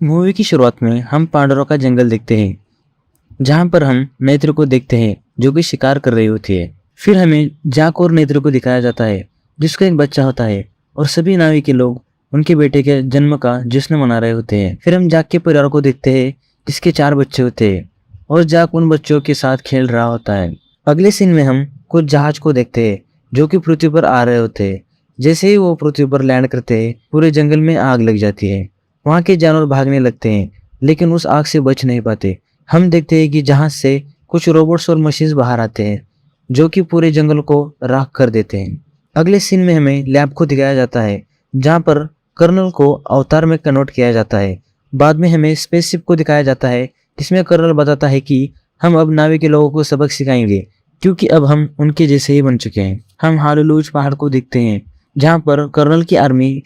Movie की शुरुआत में हम पांडवों का जंगल देखते हैं, जहां पर हम नेत्र को देखते हैं जो कि शिकार कर रही होती है। फिर हमें जाक और नेत्र को दिखाया जाता है जिसका एक बच्चा होता है और सभी नावी के लोग उनके बेटे के जन्म का जश्न मना रहे होते हैं। फिर हम जाक के परिवार को देखते हैं जिसके 4 बच्चे होते हैं और जाक उन बच्चों के साथ खेल रहा होता है। अगले सीन में हम कुछ जहाज को देखते हैं जो कि पृथ्वी पर आ रहे होते हैं। जैसे ही वो पृथ्वी पर लैंड करते हैं पूरे जंगल में आग लग जाती है। वहाँ के जानवर भागने लगते हैं लेकिन उस आग से बच नहीं पाते। हम देखते हैं कि जहाज से कुछ रोबोट्स और मशीन्स बाहर आते हैं जो कि पूरे जंगल को राख कर देते हैं। अगले सीन में हमें लैब को दिखाया जाता है जहाँ पर कर्नल को अवतार में कन्वर्ट किया जाता है। बाद में हमें स्पेसशिप को दिखाया जाता है जिसमें कर्नल बताता है कि हम अब नावी के लोगों को सबक सिखाएंगे क्योंकि अब हम उनके जैसे ही बन चुके हैं। हम हालूलूज पहाड़ को देखते हैं जहाँ पर कर्नल की आर्मी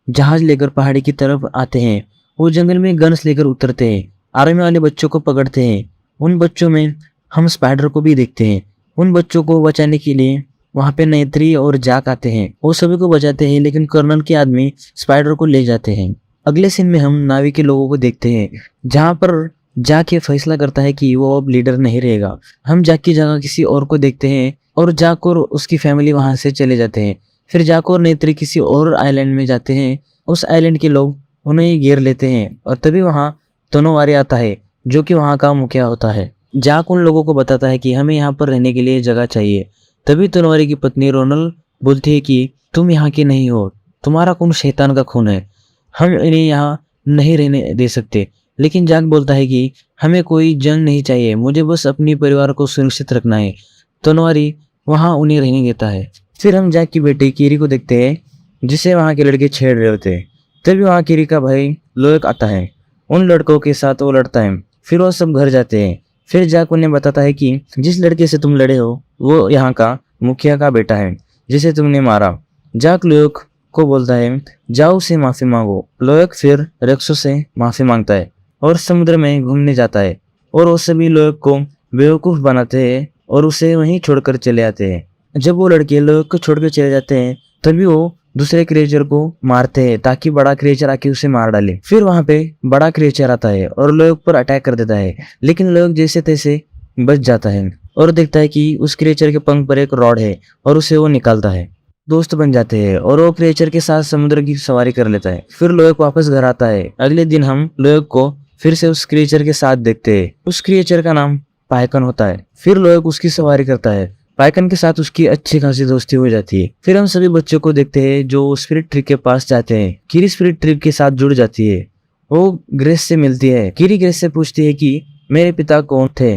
जहाज लेकर पहाड़ी की तरफ आते हैं। वो जंगल में गन्स लेकर उतरते हैं, आर्मी वाले बच्चों को पकड़ते हैं। उन बच्चों में हम स्पाइडर को भी देखते हैं। उन बच्चों को बचाने के लिए वहाँ पे नेत्री और जाक आते हैं। वो सभी को बचाते हैं लेकिन कर्नल के आदमी स्पाइडर को ले जाते हैं। अगले सीन में हम नावी के लोगों को देखते हैं जहाँ पर जाक ये फैसला करता है कि वो अब लीडर नहीं रहेगा। हम जाक की जगह किसी और को देखते हैं और जाक और उसकी फैमिली वहाँ से चले जाते हैं। फिर जाक और नेत्री किसी और आइलैंड में जाते हैं। उस आइलैंड के लोग उन्हें घेर लेते हैं और तभी वहाँ तोनोवारी आता है जो कि वहाँ का मुखिया होता है। जाक उन लोगों को बताता है कि हमें यहाँ पर रहने के लिए जगह चाहिए। तभी तोनोवारी की पत्नी रोनल बोलती है कि तुम यहाँ के नहीं हो, तुम्हारा खून शैतान का खून है, हम इन्हें यहाँ नहीं रहने दे सकते। लेकिन जाक बोलता है कि हमें कोई जंग नहीं चाहिए, मुझे बस अपने परिवार को सुरक्षित रखना है। तोनोवारी वहाँ उन्हें रहने देता है। फिर हम जाक की बेटी कीरी को देखते हैं जिसे वहाँ के लड़के छेड़ रहे होते हैं। तभी वहाँ कीरी का भाई लोयक आता है। उन लड़कों के साथ वो लड़ता है। फिर वो सब घर जाते हैं। फिर जाक उन्हें बताता है कि जिस लड़के से तुम लड़े हो वो यहाँ का मुखिया का बेटा है जिसे तुमने मारा। जाक लोयक को बोलता है जाओ उसे माफी मांगो। लोयक फिर रेक्सो से माफी मांगता है और समुद्र में घूमने जाता है और वो सभी लोयक को बेवकूफ बनाते हैं और उसे वहीं छोड़कर चले आते हैं। जब वो लड़के लोयक को छोड़कर चले जाते हैं तभी वो दूसरे क्रिएचर को मारते हैं ताकि बड़ा क्रिएचर आके उसे मार डाले। फिर वहां पे बड़ा क्रिएचर आता है और लोयक पर अटैक कर देता है लेकिन लोयक जैसे तैसे बच जाता है और देखता है कि उस क्रिएचर के पंख पर एक रॉड है और उसे वो निकालता है। दोस्त बन जाते हैं और वो क्रिएचर के साथ समुद्र की सवारी कर लेता है। फिर लोयक वापस घर आता है। अगले दिन हम लोयक को फिर से उस क्रिएचर के साथ देखते हैं। उस क्रिएचर का नाम पाइकन होता है। फिर लोयक उसकी सवारी करता है। पाइकन के साथ उसकी अच्छी खासी दोस्ती हो जाती है। फिर हम सभी बच्चों को देखते हैं जो स्पिरिट ट्री के पास जाते हैं। कीरी स्पिरिट ट्री के साथ जुड़ जाती है। वो ग्रेस से मिलती है। कीरी ग्रेस से पूछती है कि मेरे पिता कौन थे।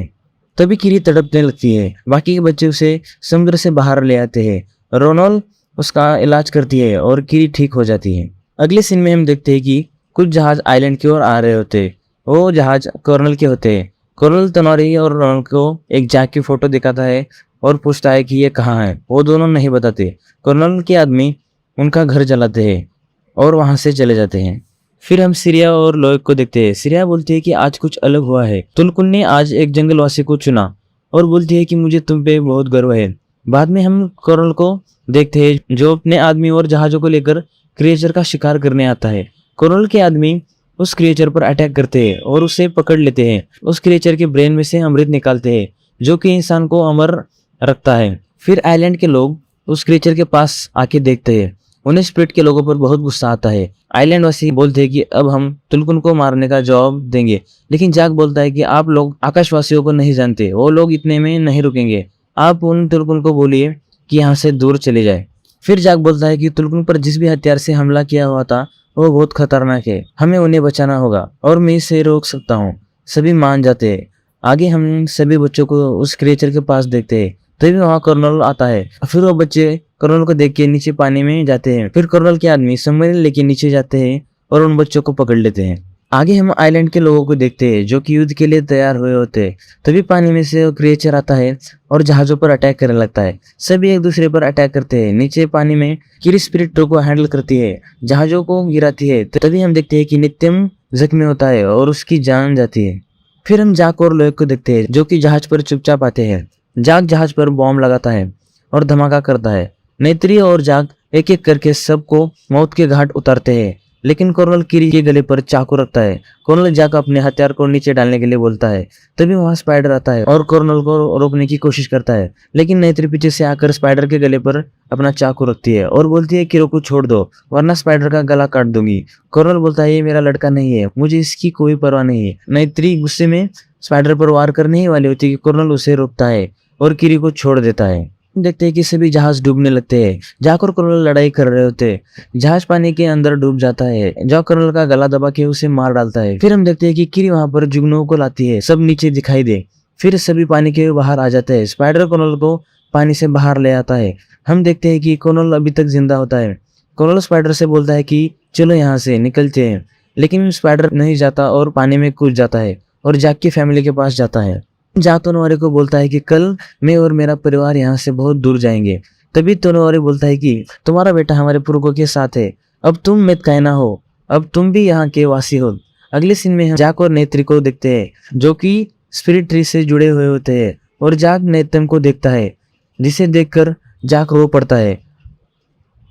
तभी कीरी तड़पने लगती है। बाकी के बच्चे उसे समुद्र से बाहर ले आते हैं। रोनल उसका इलाज करती है और कीरी ठीक हो जाती है। अगले सीन में हम देखते हैं कि कुछ जहाज आइलैंड की ओर आ रहे होते हैं। वो जहाज कर्नल के होते हैं। कर्नल तनोरी और रोनल को एक जाक की फोटो दिखाता है और पूछता है कि ये कहाँ है। वो दोनों नहीं बताते। कर्नल के आदमी उनका घर जलाते हैं और वहां से चले जाते हैं। फिर हम सीरिया और लोयक को देखते हैं। सीरिया बोलती है कि आज कुछ अलग हुआ है। तुलकुल ने आज एक जंगलवासी को चुना और बोलती है कि मुझे तुम पे बहुत गर्व है। बाद में हम कर्नल को देखते हैं जो अपने आदमी और जहाजों को लेकर क्रिएचर का शिकार करने आता है। कर्नल के आदमी उस क्रिएचर पर अटैक करते हैं और उसे पकड़ लेते हैं। उस क्रिएचर के ब्रेन में से अमृत निकालते हैं जो कि इंसान को अमर रखता है। फिर आइलैंड के लोग उस क्रिएचर के पास आके देखते हैं। उन्हें स्पिरिट के लोगों पर बहुत गुस्सा आता है। आइलैंड वासी बोलते हैं कि अब हम तुलकुन को मारने का जवाब देंगे। लेकिन जाक बोलता है कि आप लोग आकाशवासियों को नहीं जानते, वो लोग इतने में नहीं रुकेंगे। आप उन तुलकुन को बोलिए कि यहाँ से दूर चले जाए। फिर जाक बोलता है कि तुलकुन पर जिस भी हथियार से हमला किया हुआ था वो बहुत खतरनाक है, हमें उन्हें बचाना होगा और मैं इसे रोक सकता हूँ। सभी मान जाते हैं। आगे हम सभी बच्चों को उस क्रिएचर के पास देखते हैं। तभी वहाँ कर्नल आता है। फिर वो बच्चे कर्नल को देख के नीचे पानी में जाते हैं। फिर कर्नल के आदमी सबमरीन लेके नीचे जाते हैं और उन बच्चों को पकड़ लेते हैं। आगे हम आइलैंड के लोगों को देखते हैं जो कि युद्ध के लिए तैयार हुए होते हैं। तभी पानी में से क्रिएचर आता है और जहाजों पर अटैक करने लगता है। सभी एक दूसरे पर अटैक करते हैं। नीचे पानी में कीरी स्पिरिट ट्रू को हैंडल करती है, जहाजों को गिराती है। तभी हम देखते हैं कि नित्यम जख्मी होता है और उसकी जान जाती है। फिर हम जाक और लोयक को देखते हैं जो कि जहाज पर चुपचाप आते हैं। जाक जहाज पर बॉम्ब लगाता है और धमाका करता है। नेत्री और जाक एक एक करके सबको मौत के घाट उतारते हैं लेकिन कर्नल किरी के गले पर चाकू रखता है। कर्नल जैक अपने हथियार को नीचे डालने के लिए बोलता है। तभी वहां स्पाइडर आता है और कर्नल को रोकने की कोशिश करता है, लेकिन नेत्री पीछे से आकर स्पाइडर के गले पर अपना चाकू रखती है और बोलती है किरो को छोड़ दो वरना स्पाइडर का गला काट दूंगी। कर्नल बोलता है ये मेरा लड़का नहीं है, मुझे इसकी कोई परवाह नहीं है। नेत्री गुस्से में स्पाइडर पर वार करने ही वाली होती है कि कर्नल उसे रोकता है और किरी को छोड़ देता है। देखते हैं कि सभी जहाज डूबने लगते हैं। जैक और कर्नल लड़ाई कर रहे होते हैं। जहाज पानी के अंदर डूब जाता है। जैक कर्नल का गला दबा के उसे मार डालता है। फिर हम देखते हैं कि किरी वहां पर जुगनू को लाती है, सब नीचे दिखाई दे। फिर सभी पानी के बाहर आ जाते हैं। स्पाइडर कर्नल को पानी से बाहर ले आता है। हम देखते हैं कि कर्नल अभी तक जिंदा होता है। कर्नल स्पाइडर से बोलता है कि चलो यहाँ से निकलते हैं, लेकिन स्पाइडर नहीं जाता और पानी में कूद जाता है और जैक की फैमिली के पास जाता है। जैक तोनोवारी को बोलता है कि कल मैं और मेरा परिवार यहाँ से बहुत दूर जाएंगे। तभी तोनोवारी बोलता है कि तुम्हारा बेटा हमारे पूर्वजों के साथ है, अब तुम मत कहना हो, अब तुम भी यहाँ के वासी हो। अगले सीन में हम जैक और नेत्री को देखते हैं जो कि स्पिरिट ट्री से जुड़े हुए होते हैं और जैक नेतम को देखता है, जिसे देखकर जैक रो पड़ता है।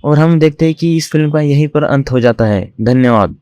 और हम देखते हैं कि इस फिल्म का यहीं पर अंत हो जाता है। धन्यवाद।